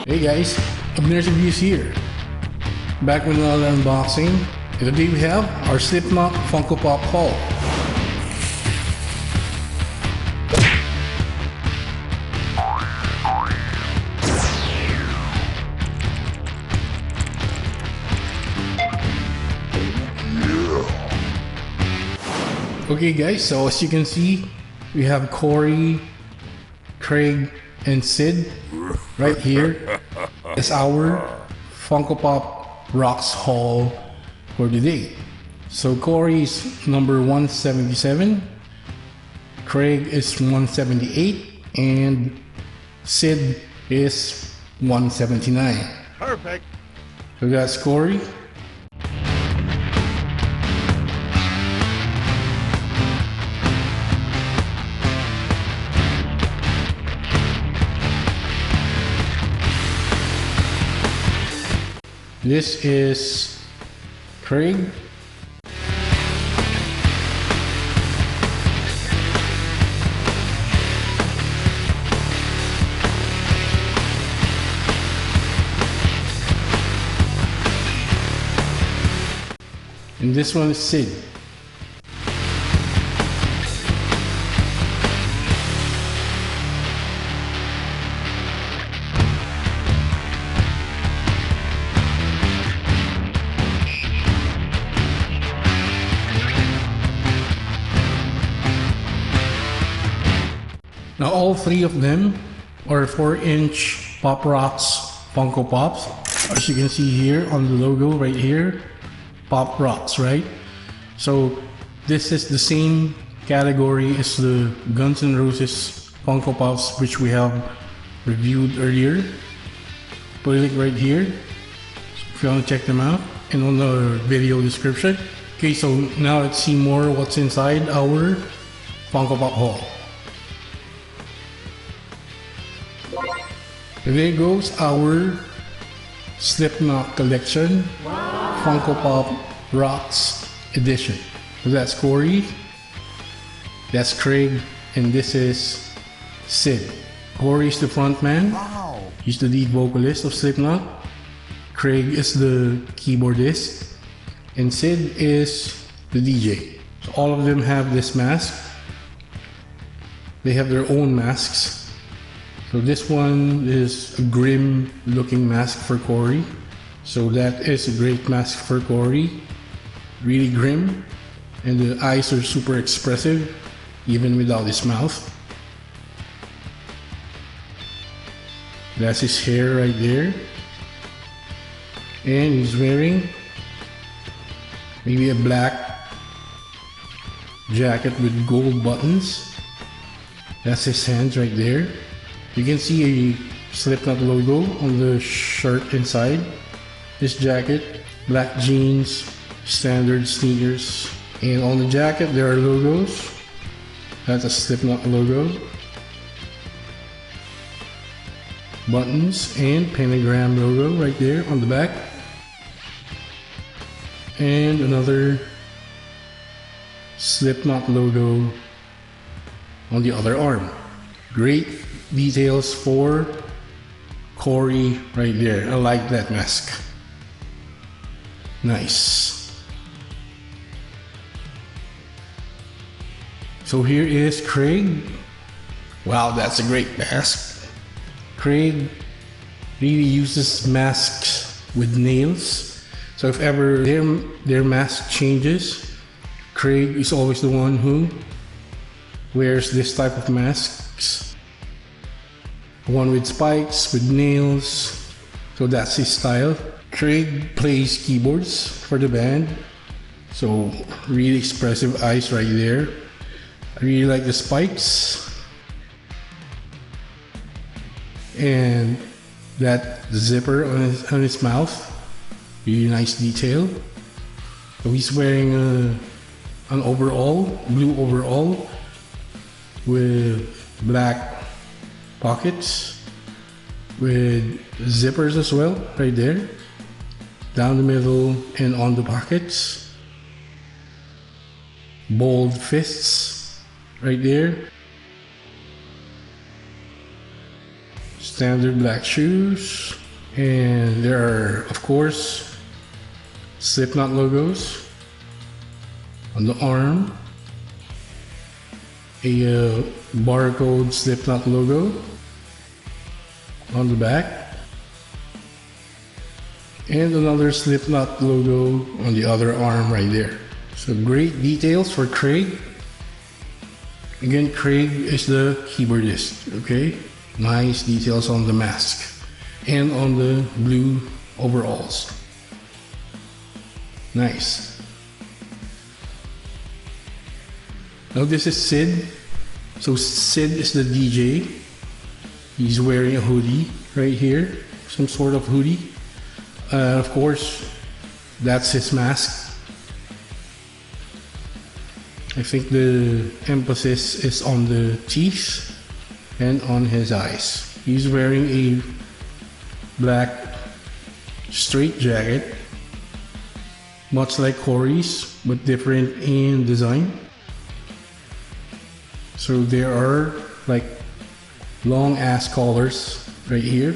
Hey guys, Abner's Reviews here. Back with another unboxing. And today we have our Slipknot Funko Pop haul. Okay guys, so as you can see, we have Corey, Craig, and Sid right here. It's our Funko Pop Rocks haul for today. So Corey is number 177, Craig is 178, and Sid is 179. Perfect. So that's Corey. This is Craig. And this one is Sid. Now all three of them are 4-inch Pop Rocks Funko Pops. As you can see here on the logo right here, Pop Rocks, right? So this is the same category as the Guns N' Roses Funko Pops, which we have reviewed earlier. Put it right here if you want to check them out, and on the video description. Okay, so now let's see more what's inside our Funko Pop haul. There goes our Slipknot collection, Funko Pop Rocks edition. So that's Corey, that's Craig, and this is Sid. Corey is the front man. Wow. He's the lead vocalist of Slipknot. Craig is the keyboardist, and Sid is the DJ. So all of them have this mask. They have their own masks. So this one is a grim looking mask for Corey. So that is a great mask for Corey. Really grim. And the eyes are super expressive, even without his mouth. That's his hair right there. And he's wearing maybe a black jacket with gold buttons. That's his hands right there. You can see a Slipknot logo on the shirt inside. This jacket, black jeans, standard sneakers. And on the jacket there are logos. That's a Slipknot logo. Buttons and pentagram logo right there on the back. And another Slipknot logo on the other arm. Great details for Corey right there. I like that mask. Nice. So here is Craig. Wow, that's a great mask. Craig really uses masks with nails. So if ever their mask changes, Craig is always the one who wears this type of masks. One with spikes, with nails. So that's his style. Craig plays keyboards for the band. So really expressive eyes right there. I really like the spikes. And that zipper on his mouth. Really nice detail. So he's wearing an overall, blue overall with black pockets with zippers as well, right there, down the middle and on the pockets. Bold fists right there. standard black shoes, and there are of course Slipknot logos on the arm, a barcode Slipknot logo on the back, and another Slipknot logo on the other arm right there. So great details for Craig. Again, Craig is the keyboardist, okay? Nice details on the mask and on the blue overalls. Nice. Now this is Sid. So Sid is the DJ. He's wearing a hoodie right here, some sort of hoodie. Of course, that's his mask. I think the emphasis is on the teeth and on his eyes. He's wearing a black straight jacket, much like Corey's, but different in design. So there are like long ass collars right here.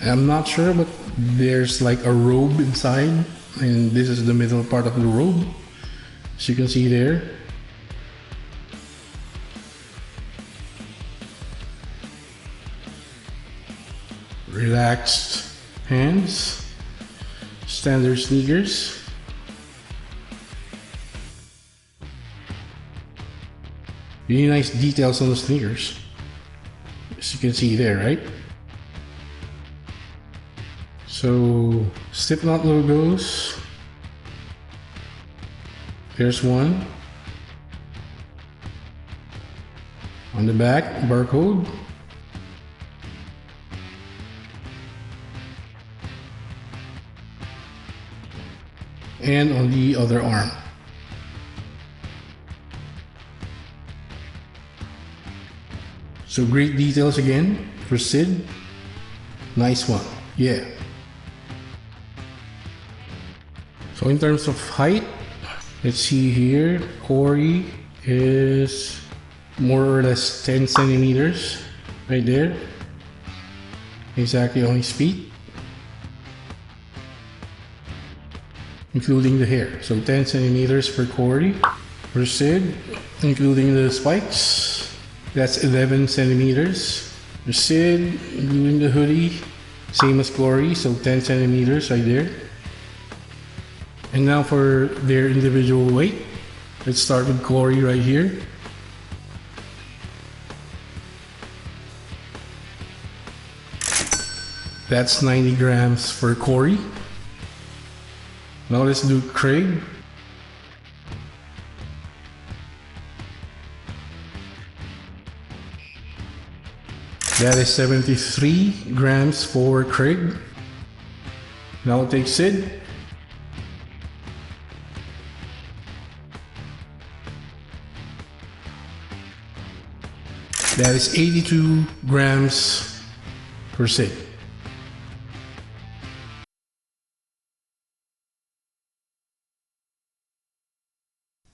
I'm not sure, but there's like a robe inside, and this is the middle part of the robe, as you can see there. Relaxed hands, standard sneakers. Really nice details on the sneakers, as you can see there, right? So Slipknot logos. There's one on the back, barcode. And on the other arm. So great details again for Sid. Nice one. Yeah. So in terms of height, let's see here. Corey is more or less 10 centimeters right there. Exactly on his feet, including the hair. So 10 centimeters for Corey. For Sid, including the spikes, that's 11 centimeters. For Sid, including the hoodie, same as Corey, so 10 centimeters right there. And now for their individual weight. Let's start with Corey right here. That's 90 grams for Corey. Now let's do Craig. That is 73 grams for Craig. Now we'll take Sid. That is 82 grams for Sid.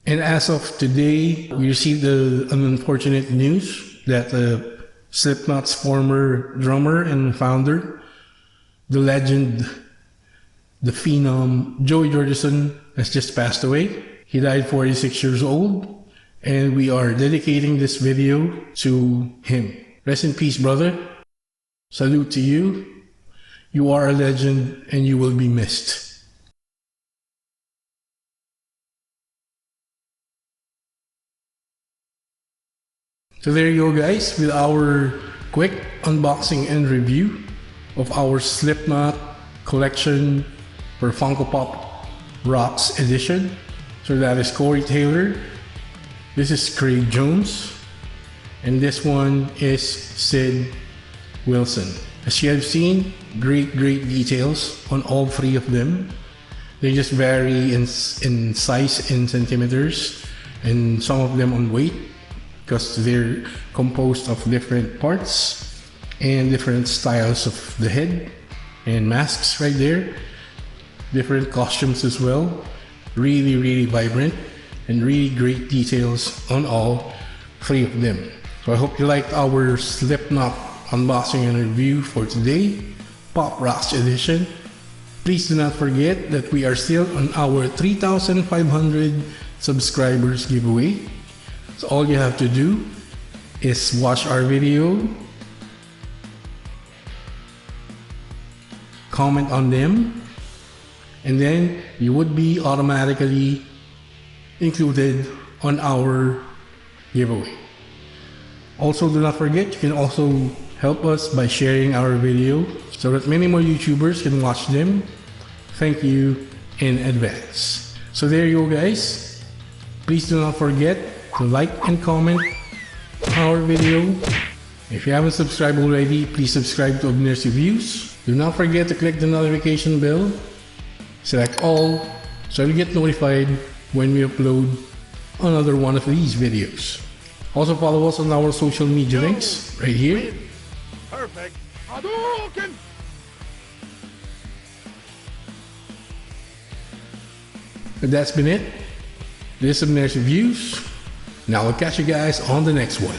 And as of today, we received an unfortunate news that Slipknot's former drummer and founder, the legend, the phenom, Joey Jordison, has just passed away. He died 46 years old. And we are dedicating this video to him. Rest in peace, brother. Salute to you. You are a legend and you will be missed. So there you go, guys, with our quick unboxing and review of our Slipknot collection for Funko Pop Rocks edition. So that is Corey Taylor. This is Craig Jones, and this one is Sid Wilson. As you have seen, great details on all three of them. They just vary in size in centimeters, and some of them on weight, because they're composed of different parts and different styles of the head and masks right there. Different costumes as well. Really vibrant. And really great details on all three of them. So I hope you liked our Slipknot unboxing and review for today, Pop Rocks edition. Please do not forget that we are still on our 3,500 subscribers giveaway. So all you have to do is watch our video, comment on them, and then you would be automatically included on our giveaway. Also, do not forget, you can also help us by sharing our video so that many more YouTubers can watch them. Thank you in advance. So there you go, guys. Please do not forget to like and comment our video. If you haven't subscribed already, please subscribe to Abner's Reviews. Do not forget to click the notification bell. Select all so you get notified when we upload another one of these videos. Also follow us on our social media links right here. Perfect. But that's been it. This is Abner's Reviews. Now I'll catch you guys on the next one.